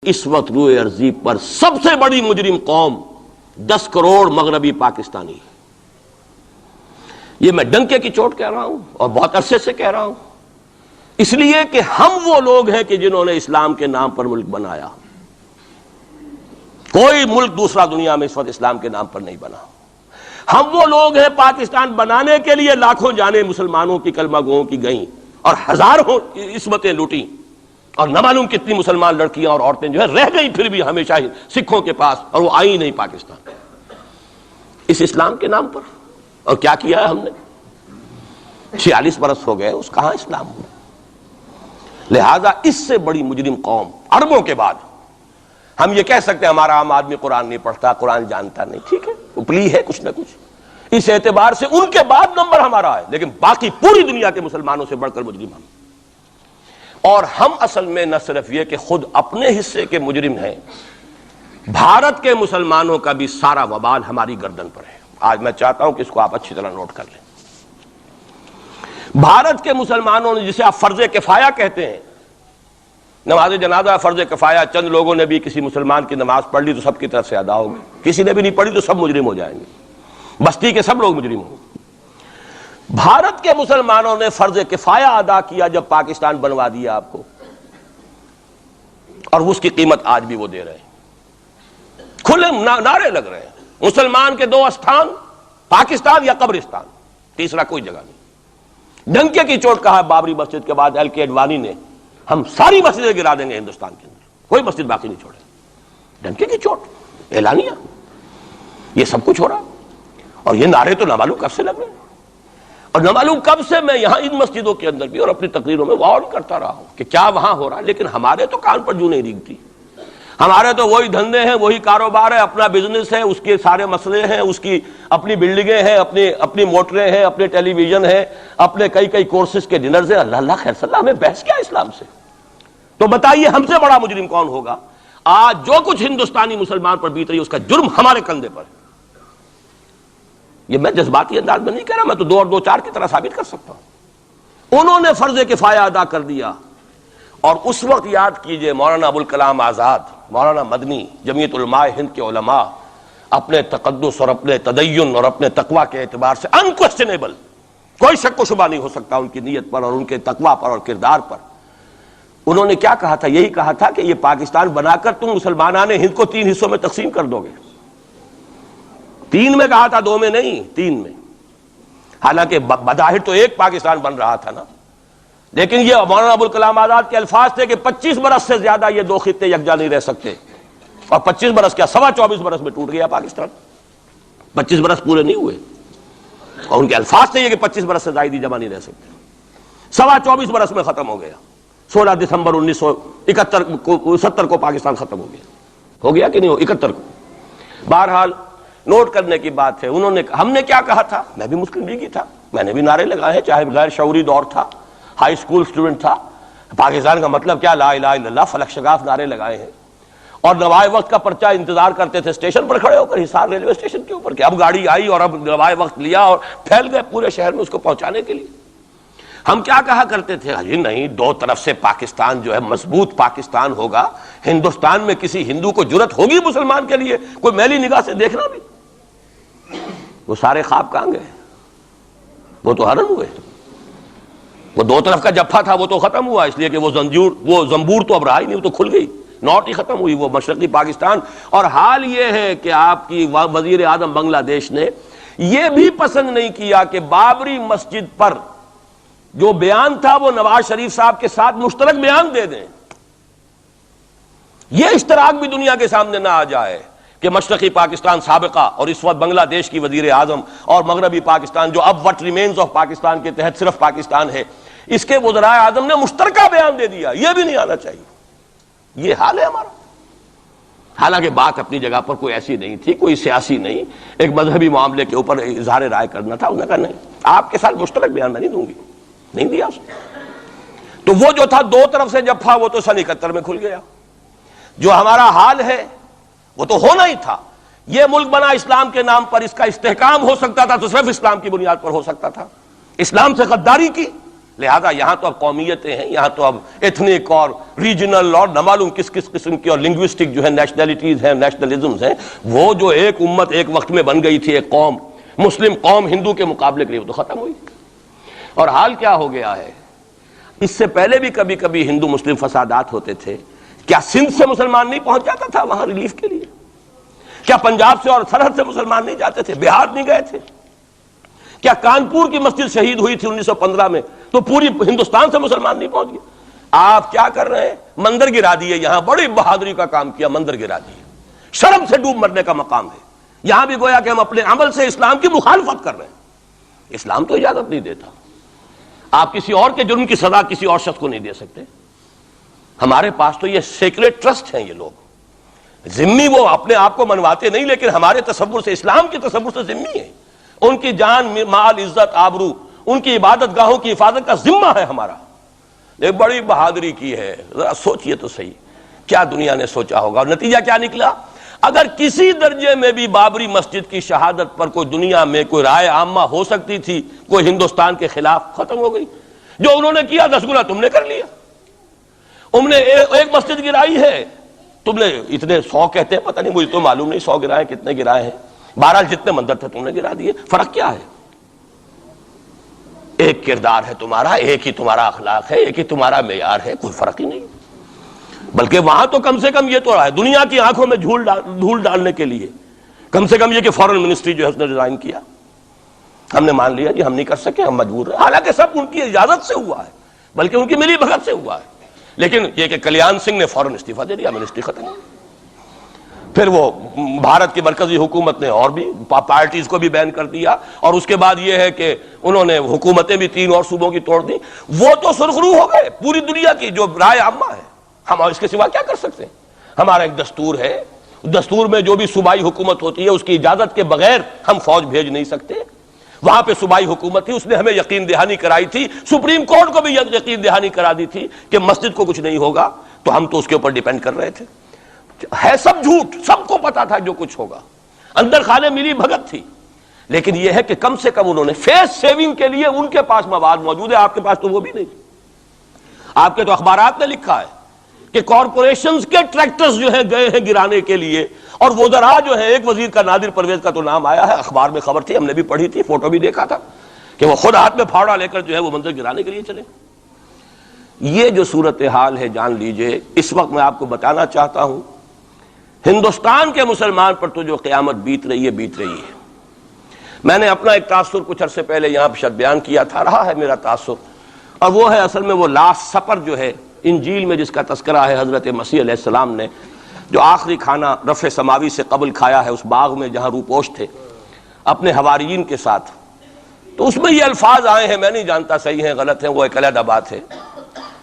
اس وقت روئے ارضی پر سب سے بڑی مجرم قوم 10 کروڑ مغربی پاکستانی. یہ میں ڈنکے کی چوٹ کہہ رہا ہوں اور بہت عرصے سے کہہ رہا ہوں، اس لیے کہ ہم وہ لوگ ہیں کہ جنہوں نے اسلام کے نام پر ملک بنایا. کوئی ملک دوسرا دنیا میں اس وقت اسلام کے نام پر نہیں بنا. ہم وہ لوگ ہیں پاکستان بنانے کے لیے لاکھوں جانیں مسلمانوں کی کلمہ گوؤں کی گئیں اور ہزاروں عصمتیں لوٹیں، اور نہ معلوم کتنی مسلمان لڑکیاں اور عورتیں جو ہے رہ گئی پھر بھی ہمیشہ ہی سکھوں کے پاس، اور وہ آئی نہیں پاکستان اس اسلام کے نام پر. اور کیا کیا ہے ہم نے؟ 46 برس ہو گئے، اس کہاں اسلام ہوا. لہذا اس سے بڑی مجرم قوم عربوں کے بعد ہم یہ کہہ سکتے ہیں ہمارا عام آدمی قرآن نہیں پڑھتا، قرآن جانتا نہیں، ٹھیک ہے، اپلی ہے کچھ نہ کچھ، اس اعتبار سے ان کے بعد نمبر ہمارا ہے، لیکن باقی پوری دنیا کے مسلمانوں سے بڑھ کر مجرم ہم. اور ہم اصل میں نہ صرف یہ کہ خود اپنے حصے کے مجرم ہیں، بھارت کے مسلمانوں کا بھی سارا وبال ہماری گردن پر ہے. آج میں چاہتا ہوں کہ اس کو آپ اچھی طرح نوٹ کر لیں. بھارت کے مسلمانوں نے، جسے آپ فرض کفایہ کہتے ہیں، نماز جنازہ فرض کفایہ، چند لوگوں نے بھی کسی مسلمان کی نماز پڑھ لی تو سب کی طرف سے ادا ہوگی، کسی نے بھی نہیں پڑھی تو سب مجرم ہو جائیں گے، بستی کے سب لوگ مجرم ہوں گے. بھارت کے مسلمانوں نے فرض کفایہ ادا کیا جب پاکستان بنوا دیا آپ کو، اور اس کی قیمت آج بھی وہ دے رہے ہیں. کھلے نعرے لگ رہے ہیں مسلمان کے 2 استھان، پاکستان یا قبرستان، تیسرا کوئی جگہ نہیں. ڈنکے کی چوٹ کہا بابری مسجد کے بعد ایل کے اڈوانی نے، ہم ساری مسجدیں گرا دیں گے ہندوستان کے اندر، کوئی مسجد باقی نہیں چھوڑے. ڈنکے کی چوٹ اعلانیہ، یہ سب کچھ ہو رہا، اور یہ نعرے تو نہ معلوم کب سے لگ رہے ہیں، اور نہ معلوم کب سے میں یہاں ان مسجدوں کے اندر بھی اور اپنی تقریروں میں غور کرتا رہا ہوں کہ کیا وہاں ہو رہا ہے. لیکن ہمارے تو کان پر جوں نہیں ریگتی. ہمارے تو وہی دھندے ہیں، وہی کاروبار ہے، اپنا بزنس ہے، اس کے سارے مسئلے ہیں، اس کی اپنی بلڈنگیں ہیں، اپنی موٹریں ہیں، اپنے ٹیلی ویژن ہیں، اپنے کئی کورسز کے ڈنرز ہیں. اللہ خیر صلی اللہ، ہمیں بحث کیا اسلام سے؟ تو بتائیے ہم سے بڑا مجرم کون ہوگا؟ آج جو کچھ ہندوستانی مسلمان پر بیت رہی ہے اس کا جرم ہمارے کندھے پر ہے. یہ میں جذباتی انداز میں نہیں کہہ رہا، میں تو 2 اور 2 4 کی طرح ثابت کر سکتا ہوں. انہوں نے فرض کفایہ ادا کر دیا، اور اس وقت یاد کیجئے مولانا ابوالکلام آزاد، مولانا مدنی، جمعیت علماء ہند کے علماء اپنے تقدس اور اپنے تدین اور اپنے تقوی کے اعتبار سے انکوسچنیبل، کوئی شک و شبہ نہیں ہو سکتا ان کی نیت پر اور ان کے تقوی پر اور کردار پر. انہوں نے کیا کہا تھا؟ یہی کہا تھا کہ یہ پاکستان بنا کر تم مسلمانان ہند کو 3 حصوں میں تقسیم کر دو گے. 3 میں کہا تھا، 2 میں نہیں، 3 میں. حالانکہ بظاہر تو ایک پاکستان بن رہا تھا نا، لیکن یہ مولانا ابوالکلام آزاد کے الفاظ تھے کہ 25 برس سے زیادہ یہ 2 خطے یکجا نہیں رہ سکتے. اور 25 برس کیا، 24.25 برس میں ٹوٹ گیا پاکستان. 25 برس پورے نہیں ہوئے، اور ان کے الفاظ تھے یہ کہ 25 برس سے زائد جمع نہیں رہ سکتے. 24.25 برس میں ختم ہو گیا. 16 دسمبر 1970 کو پاکستان ختم ہو گیا کہ نہیں ہو 71 کو. بہرحال نوٹ کرنے کی بات ہے، ہم نے کیا کہا تھا؟ میں بھی مسلم لیگی تھا، میں نے بھی نعرے لگائے ہیں، چاہے غیر شعوری دور تھا، ہائی اسکول اسٹوڈنٹ تھا. پاکستان کا مطلب کیا، لا الہ الا اللہ، فلک شگاف نعرے لگائے ہیں. اور نوائے وقت کا پرچہ انتظار کرتے تھے اسٹیشن پر کھڑے ہو کر، حصار ریلوے اسٹیشن کے اوپر، کہ اب گاڑی آئی اور اب نوائے وقت لیا اور پھیل گئے پورے شہر میں اس کو پہنچانے کے لیے. ہم کیا کہا کرتے تھے؟ جی نہیں، 2 طرف سے پاکستان جو ہے مضبوط پاکستان ہوگا. ہندوستان میں کسی ہندو کو جرت ہوگی مسلمان کے لیے کوئی میلی نگاہ سے دیکھنا بھی؟ وہ سارے خواب کہاں گئے؟ وہ تو حرم ہوئے. وہ 2 طرف کا جفا تھا وہ تو ختم ہوا، اس لیے کہ وہ زنبور تو اب رہا ہی نہیں، وہ تو کھل گئی، نوٹ ہی ختم ہوئی وہ مشرقی پاکستان. اور حال یہ ہے کہ آپ کی وزیر اعظم بنگلہ دیش نے یہ بھی پسند نہیں کیا کہ بابری مسجد پر جو بیان تھا وہ نواز شریف صاحب کے ساتھ مشترک بیان دے دیں. یہ اشتراک بھی دنیا کے سامنے نہ آ جائے کہ مشرقی پاکستان سابقہ اور اس وقت بنگلہ دیش کی وزیر اعظم اور مغربی پاکستان جو اب وٹ ریمینز آف پاکستان کے تحت صرف پاکستان ہے، اس کے وزرائے اعظم نے مشترکہ بیان دے دیا. یہ بھی نہیں آنا چاہیے. یہ حال ہے ہمارا. حالانکہ بات اپنی جگہ پر کوئی ایسی نہیں تھی، کوئی سیاسی نہیں، ایک مذہبی معاملے کے اوپر اظہار رائے کرنا تھا. انہوں نے کہا نہیں، آپ کے ساتھ مشترک بیان میں نہیں دوں گی، نہیں دیا اس نے. تو وہ جو تھا 2 طرف سے جفا وہ تو سن 71 میں کھل گیا. جو ہمارا حال ہے وہ تو ہونا ہی تھا. یہ ملک بنا اسلام کے نام پر، اس کا استحکام ہو سکتا تھا تو صرف اسلام کی بنیاد پر ہو سکتا تھا. اسلام سے غداری کی، لہذا یہاں تو اب قومیتیں ہیں، یہاں تو اب ایتھنک اور ریجنل اور نہ معلوم کس کس قسم کی اور لنگوسٹک جو ہے نیشنلٹیز ہیں، نیشنلزمز ہیں، وہ جو ایک امت ایک وقت میں بن گئی تھی، ایک قوم مسلم قوم ہندو کے مقابلے کے لیے، وہ تو ختم ہوئی۔ اور حال کیا ہو گیا ہے، اس سے پہلے بھی کبھی کبھی ہندو مسلم فسادات ہوتے تھے، کیا سندھ سے مسلمان نہیں پہنچ جاتا تھا وہاں ریلیف کے لیے؟ کیا پنجاب سے اور سرحد سے مسلمان نہیں جاتے تھے؟ بہار نہیں گئے تھے؟ کیا کانپور کی مسجد شہید ہوئی تھی 1915 میں تو پوری ہندوستان سے مسلمان نہیں پہنچ گئے؟ آپ کیا کر رہے ہیں؟ مندر گرا دیے، یہاں بڑی بہادری کا کام کیا، مندر گرا دیے، شرم سے ڈوب مرنے کا مقام ہے۔ یہاں بھی گویا کہ ہم اپنے عمل سے اسلام کی مخالفت کر رہے ہیں۔ اسلام تو اجازت نہیں دیتا، آپ کسی اور کے جرم کی سزا کسی اور شخص کو نہیں دے سکتے۔ ہمارے پاس تو یہ سیکریٹ ٹرسٹ ہیں، یہ لوگ ذمہ وہ اپنے آپ کو منواتے نہیں، لیکن ہمارے تصور سے، اسلام کے تصور سے ذمہ ہیں۔ ان کی جان، مال، عزت، آبرو، ان کی عبادت گاہوں کی حفاظت کا ذمہ ہے ہمارا۔ ایک بڑی بہادری کی ہے، ذرا سوچئے تو صحیح کیا دنیا نے سوچا ہوگا، اور نتیجہ کیا نکلا؟ اگر کسی درجے میں بھی بابری مسجد کی شہادت پر کوئی دنیا میں کوئی رائے عامہ ہو سکتی تھی کوئی ہندوستان کے خلاف، ختم ہو گئی۔ جو انہوں نے کیا 10 گنا تم نے کر لیا۔ انہوں نے ایک مسجد گرائی ہے، تم نے اتنے 100 کہتے ہیں، پتہ نہیں مجھے تو معلوم نہیں 100 گرائے کتنے گرائے ہیں، بہرحال جتنے مندر تھے تم نے گرا دیے۔ فرق کیا ہے؟ ایک کردار ہے تمہارا، ایک ہی تمہارا اخلاق ہے، ایک ہی تمہارا معیار ہے، کوئی فرق ہی نہیں۔ بلکہ وہاں تو کم سے کم یہ تو رہا ہے، دنیا کی آنکھوں میں دھول ڈالنے کے لیے کم سے کم یہ کہ فورن منسٹری جو ہے اس نے ڈیزائن کیا، ہم نے مان لیا جی ہم نہیں کر سکے، ہم مجبور ہیں، حالانکہ سب ان کی اجازت سے ہوا ہے، بلکہ ان کی ملی بھگت سے ہوا ہے۔ لیکن یہ کہ کلیان سنگھ نے فوراً استعفیٰ دے دیا، منسٹری ختم ہو۔ پھر وہ بھارت کی مرکزی حکومت نے اور بھی پارٹیز کو بھی بین کر دیا، اور اس کے بعد یہ ہے کہ انہوں نے حکومتیں بھی 3 اور صوبوں کی توڑ دی۔ وہ تو سرخرو ہو گئے پوری دنیا کی جو رائے عامہ ہے، ہم اس کے سوا کیا کر سکتے ہیں؟ ہمارا ایک دستور ہے، دستور میں جو بھی صوبائی حکومت ہوتی ہے اس کی اجازت کے بغیر ہم فوج بھیج نہیں سکتے۔ وہاں پہ صوبائی حکومت تھی، اس نے ہمیں یقین دہانی کرائی تھی، سپریم کورٹ کو بھی یقین دہانی کرا دی تھی کہ مسجد کو کچھ نہیں ہوگا، تو ہم تو اس کے اوپر ڈیپینڈ کر رہے تھے۔ ہے سب جھوٹ، سب کو پتا تھا جو کچھ ہوگا، اندر خانے ملی بھگت تھی، لیکن یہ ہے کہ کم سے کم انہوں نے فیس سیونگ کے لیے ان کے پاس مواد موجود ہے، آپ کے پاس تو وہ بھی نہیں۔ آپ کے تو اخبارات نے لکھا ہے کہ کارپوریشنز کے ٹریکٹرز جو ہیں گئے ہیں گرانے کے لیے، اور وزراء جو ہیں، ایک وزیر کا نادر پرویز کا تو نام آیا ہے، اخبار میں خبر تھی، ہم نے بھی پڑھی تھی، فوٹو بھی دیکھا تھا کہ وہ خود ہاتھ میں پھاوڑا لے کر جو ہے وہ منظر گرانے کے لیے چلے۔ یہ جو صورتحال ہے جان لیجئے، اس وقت میں آپ کو بتانا چاہتا ہوں ہندوستان کے مسلمان پر تو جو قیامت بیت رہی ہے۔ میں نے اپنا ایک تاثر کچھ عرصے پہلے یہاں پہ بیان کیا تھا، رہا ہے میرا تاثر، اور وہ ہے اصل میں وہ لاسٹ سپر جو ہے انجیل میں جس کا تذکرہ ہے حضرت مسیح علیہ السلام نے جو آخری کھانا رفع سماوی سے قبل کھایا ہے اس باغ میں جہاں روپوش تھے اپنے حواریین کے ساتھ۔ تو اس میں یہ الفاظ آئے ہیں، میں نہیں جانتا صحیح ہیں غلط ہیں، وہ ایک علیحدہ بات ہے،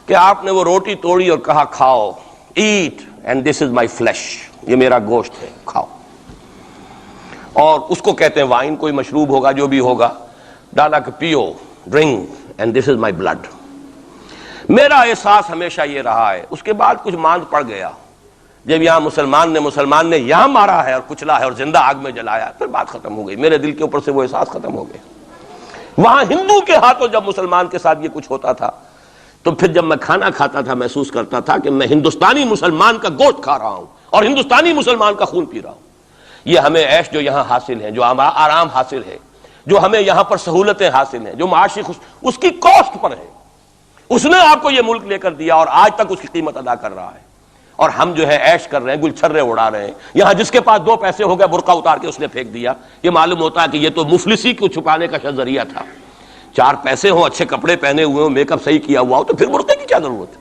کہ آپ نے وہ روٹی توڑی اور کہا کھاؤ، eat and this is my flesh, یہ میرا گوشت ہے، کھاؤ۔ اور اس کو کہتے ہیں وائن، کوئی مشروب ہوگا جو بھی ہوگا، ڈالا کہ پیو، drink and this is my blood. میرا احساس ہمیشہ یہ رہا ہے، اس کے بعد کچھ ماند پڑ گیا، جب یہاں مسلمان نے یہاں مارا ہے اور کچلا ہے اور زندہ آگ میں جلایا، پھر بات ختم ہو گئی، میرے دل کے اوپر سے وہ احساس ختم ہو گیا۔ وہاں ہندو کے ہاتھوں جب مسلمان کے ساتھ یہ کچھ ہوتا تھا تو پھر جب میں کھانا کھاتا تھا محسوس کرتا تھا کہ میں ہندوستانی مسلمان کا گوشت کھا رہا ہوں اور ہندوستانی مسلمان کا خون پی رہا ہوں۔ یہ ہمیں عیش جو یہاں حاصل ہے، جو آرام حاصل ہے، جو ہمیں یہاں پر سہولتیں حاصل ہیں، جو معاشی اس کی کاسٹ پر ہے۔ اس نے آپ کو یہ ملک لے کر دیا اور آج تک اس کی قیمت ادا کر رہا ہے، اور ہم جو ہے عیش کر رہے ہیں، گل چھرے اڑا رہے ہیں۔ یہاں جس کے پاس 2 پیسے ہو گئے برقع اتار کے اس نے پھینک دیا، یہ معلوم ہوتا ہے کہ یہ تو مفلسی کو چھپانے کا ذریعہ تھا۔ 4 پیسے ہوں، اچھے کپڑے پہنے ہوئے ہوں، میک اپ صحیح کیا ہوا ہو، تو پھر برقعے کی کیا ضرورت ہے؟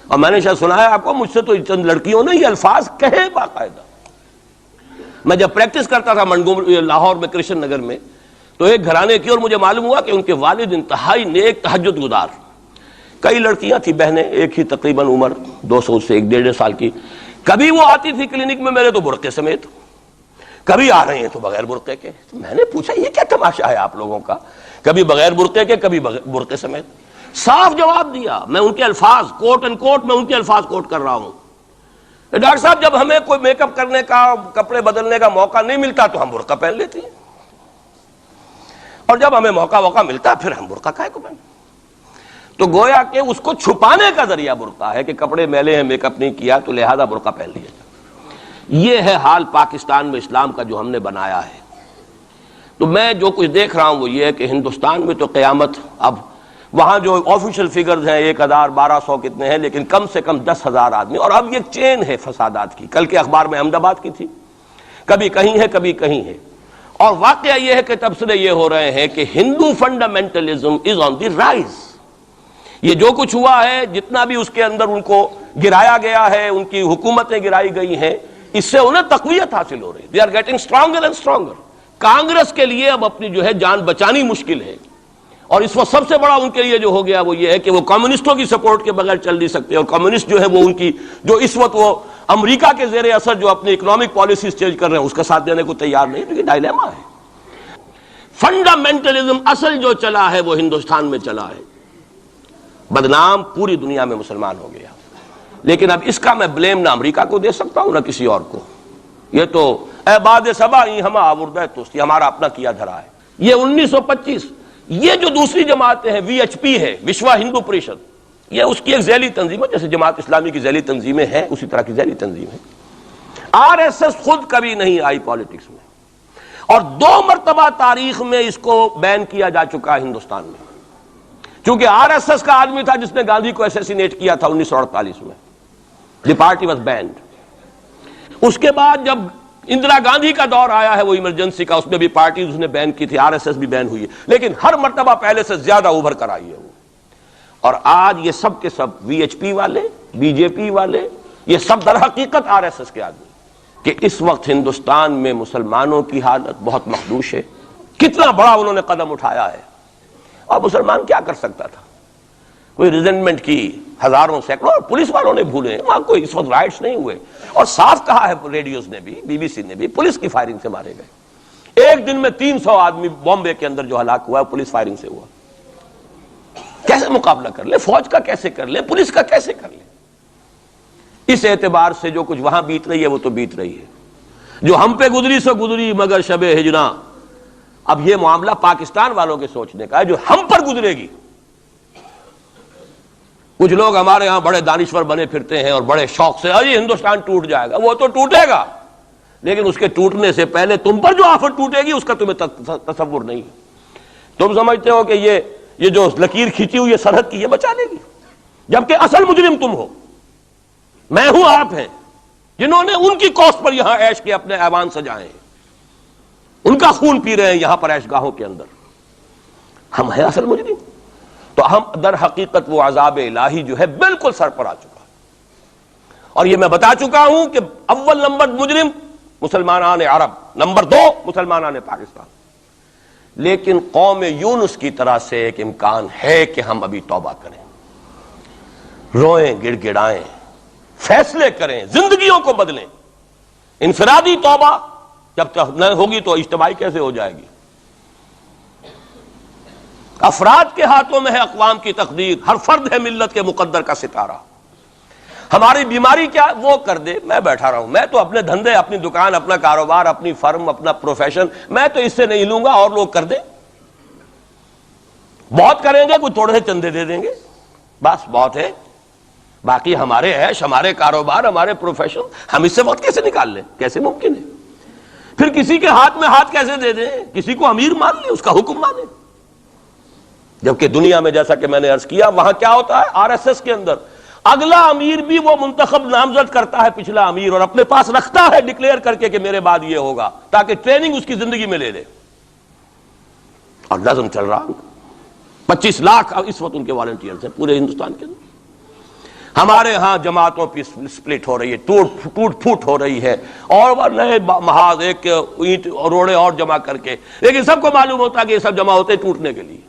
اور میں نے شاید سنا ہے آپ کو، مجھ سے تو چند لڑکیوں نے یہ الفاظ کہے باقاعدہ۔ میں جب پریکٹس کرتا تھا لاہور میں کرشن نگر میں، تو ایک گھرانے کی، اور مجھے معلوم ہوا کہ ان کے والد انتہائی نیک تہجد گزار، کئی لڑکیاں تھیں بہنیں، ایک ہی تقریباً عمر 200 سے 1.5 سال کی، کبھی وہ آتی تھی کلینک میں میرے تو برقعے سمیت، کبھی آ رہے ہیں تو بغیر برقعے کے۔ تو میں نے پوچھا یہ کیا تماشا ہے آپ لوگوں کا، کبھی بغیر برقعے کے کبھی برقعے سمیت۔ صاف جواب دیا، میں ان کے الفاظ کوٹ اینڈ کوٹ میں ان کے الفاظ کوٹ کر رہا ہوں، ڈاکٹر صاحب جب ہمیں کوئی میک اپ کرنے کا، کپڑے بدلنے کا موقع نہیں ملتا تو ہم برقع پہن لیتے ہیں، اور جب ہمیں موقع ملتا پھر ہم برقع کائے کو پہن۔ تو گویا کہ اس کو چھپانے کا ذریعہ برقع ہے کہ کپڑے میلے ہیں، میک اپ نہیں کیا تو لہذا برقع پہن لیا جائے۔ یہ ہے حال پاکستان میں اسلام کا جو ہم نے بنایا ہے۔ تو میں جو کچھ دیکھ رہا ہوں وہ یہ ہے کہ ہندوستان میں تو قیامت، اب وہاں جو آفیشیل فگرز ہیں 1000 1200 کتنے ہیں، لیکن کم سے کم 10,000 آدمی، اور اب یہ چین ہے فسادات کی۔ کل کے اخبار میں احمد آباد کی تھی، کبھی کہیں ہے کبھی کہیں ہے، اور واقعہ یہ ہے کہ تبصرے یہ ہو رہے ہیں کہ ہندو فنڈامنٹلزم از آن دی رائز۔ یہ جو کچھ ہوا ہے، جتنا بھی اس کے اندر ان کو گرایا گیا ہے، ان کی حکومتیں گرائی گئی ہیں، اس سے انہیں تقویت حاصل ہو رہی ہے۔ They are getting stronger and stronger. Congress کے لیے اب اپنی جو ہے جان بچانی مشکل ہے، اور اس وقت سب سے بڑا ان کے لیے جو ہو گیا وہ یہ ہے کہ وہ کمیونسٹوں کی سپورٹ کے بغیر چل نہیں سکتے، اور کمیونسٹ جو ہے وہ ان کی جو اس وقت وہ امریکہ کے زیر اثر جو اپنی اکنامک پالیسیز چینج کر رہے ہیں اس کا ساتھ دینے کو تیار نہیں۔ تو یہ ڈائلیما ہے۔ فنڈامنٹلزم اصل جو چلا ہے وہ ہندوستان میں چلا ہے، بدنام پوری دنیا میں مسلمان ہو گیا، لیکن اب اس کا میں بلیم نہ امریکہ کو دے سکتا ہوں نہ کسی اور کو۔ یہ تو اے باد سبا ہم آوردہ توستی، ہمارا اپنا کیا دھرا ہے۔ یہ 1925 یہ جو دوسری جماعتیں ہیں، وی ایچ پی ہے، وشوا ہندو پریشد، یہ اس کی ایک ذیلی تنظیم ہے، جیسے جماعت اسلامی کی ذیلی تنظیمیں ہیں اسی طرح کی ذیلی تنظیم ہے۔ آر ایس ایس خود کبھی نہیں آئی پالیٹکس میں، اور 2 مرتبہ تاریخ میں اس کو بین کیا جا چکا ہے ہندوستان میں، چونکہ آر ایس ایس کا آدمی تھا جس نے گاندھی کو اسیسینیٹ کیا تھا 1948 میں۔ دی پارٹی واز بینڈ۔ اس کے بعد جب اندرا گاندھی کا دور آیا ہے وہ ایمرجنسی کا، اس میں بھی پارٹیز اس نے بین کی تھی، آر ایس ایس بھی بین ہوئی ہے، لیکن ہر مرتبہ پہلے سے زیادہ ابھر کر آئی ہے وہ۔ اور آج یہ سب کے سب وی ایچ پی والے، بی جے پی والے، یہ سب در حقیقت آر ایس ایس کے آدمی، کہ اس وقت ہندوستان میں مسلمانوں کی حالت بہت مخدوش ہے۔ کتنا بڑا انہوں نے قدم اٹھایا ہے، اور مسلمان کیا کر سکتا تھا؟ کوئی ریزنٹمنٹ کی ہزاروں سینکڑوں، اور پولیس والوں نے بھولے، وہاں کوئی اس وقت رائٹس نہیں ہوئے، اور صاف کہا ہے ریڈیوز نے بھی، بی بی سی نے بھی، پولیس کی فائرنگ سے مارے گئے۔ ایک دن میں 300 آدمی بامبے کے اندر جو ہلاک ہوا ہے پولیس فائرنگ سے ہوا۔ کیسے مقابلہ کر لے؟ فوج کا کیسے کر لے؟ پولیس کا کیسے کر لے؟ اس اعتبار سے جو کچھ وہاں بیت رہی ہے وہ تو بیت رہی ہے، جو ہم پہ گزری سو گزری مگر شب ہجراں۔ اب یہ معاملہ پاکستان والوں کے سوچنے کا ہے، جو ہم پر گزرے گی۔ کچھ لوگ ہمارے ہاں بڑے دانشور بنے پھرتے ہیں اور بڑے شوق سے ارے ہندوستان ٹوٹ جائے گا، وہ تو ٹوٹے گا، لیکن اس کے ٹوٹنے سے پہلے تم پر جو آفت ٹوٹے گی اس کا تمہیں تصور نہیں ہے۔ تم سمجھتے ہو کہ یہ جو لکیر کھینچی ہوئی سرحد کی یہ بچا لے گی، جبکہ اصل مجرم تم ہو، میں ہوں، آپ ہیں، جنہوں نے ان کی کوسٹ پر یہاں عیش کے اپنے ایوان سجائے ہیں، ان کا خون پی رہے ہیں یہاں پر عیش گاہوں کے اندر۔ ہم ہیں اصل مجرم، تو ہم در حقیقت وہ عذاب الہی جو ہے بالکل سر پر آ چکا ہے۔ اور یہ میں بتا چکا ہوں کہ اول نمبر مجرم مسلمانان عرب، نمبر 2 مسلمانان پاکستان، لیکن قوم یونس کی طرح سے ایک امکان ہے کہ ہم ابھی توبہ کریں، روئیں، گڑ گڑائیں، فیصلے کریں، زندگیوں کو بدلیں۔ انفرادی توبہ جب تک نہ ہوگی تو اجتماعی کیسے ہو جائے گی؟ افراد کے ہاتھوں میں ہے اقوام کی تقدیر، ہر فرد ہے ملت کے مقدر کا ستارہ۔ ہماری بیماری کیا وہ کر دے، میں بیٹھا رہا ہوں، میں تو اپنے دھندے، اپنی دکان، اپنا کاروبار، اپنی فرم، اپنا پروفیشن، میں تو اس سے نہیں لوں گا، اور لوگ کر دیں، بہت کریں گے، کوئی تھوڑے سے چندے دے دیں گے، بس بہت ہے، باقی ہمارے عیش، ہمارے کاروبار، ہمارے پروفیشن، ہم اس سے وقت کیسے نکال لیں؟ کیسے ممکن ہے؟ پھر کسی کے ہاتھ میں ہاتھ کیسے دے دیں؟ کسی کو امیر مان لیں، اس کا حکم مانیں؟ جبکہ دنیا میں جیسا کہ میں نے عرض کیا وہاں کیا ہوتا ہے، آر ایس ایس کے اندر اگلا امیر بھی وہ منتخب نامزد کرتا ہے پچھلا امیر، اور اپنے پاس رکھتا ہے ڈکلیئر کر کے کہ میرے بعد یہ ہوگا، تاکہ ٹریننگ اس کی زندگی میں لے لے۔ اور نظم چل رہا، 25 لاکھ اس وقت ان کے والنٹیئرز ہیں پورے ہندوستان کے اندر۔ ہمارے ہاں جماعتوں کی سپلٹ ہو رہی ہے، ٹوٹ پھوٹ ہو رہی ہے، اور نئے محاذ ایک اینٹ روڑے اور جمع کر کے، لیکن سب کو معلوم ہوتا ہے کہ یہ سب جمع ہوتے ٹوٹنے کے لیے۔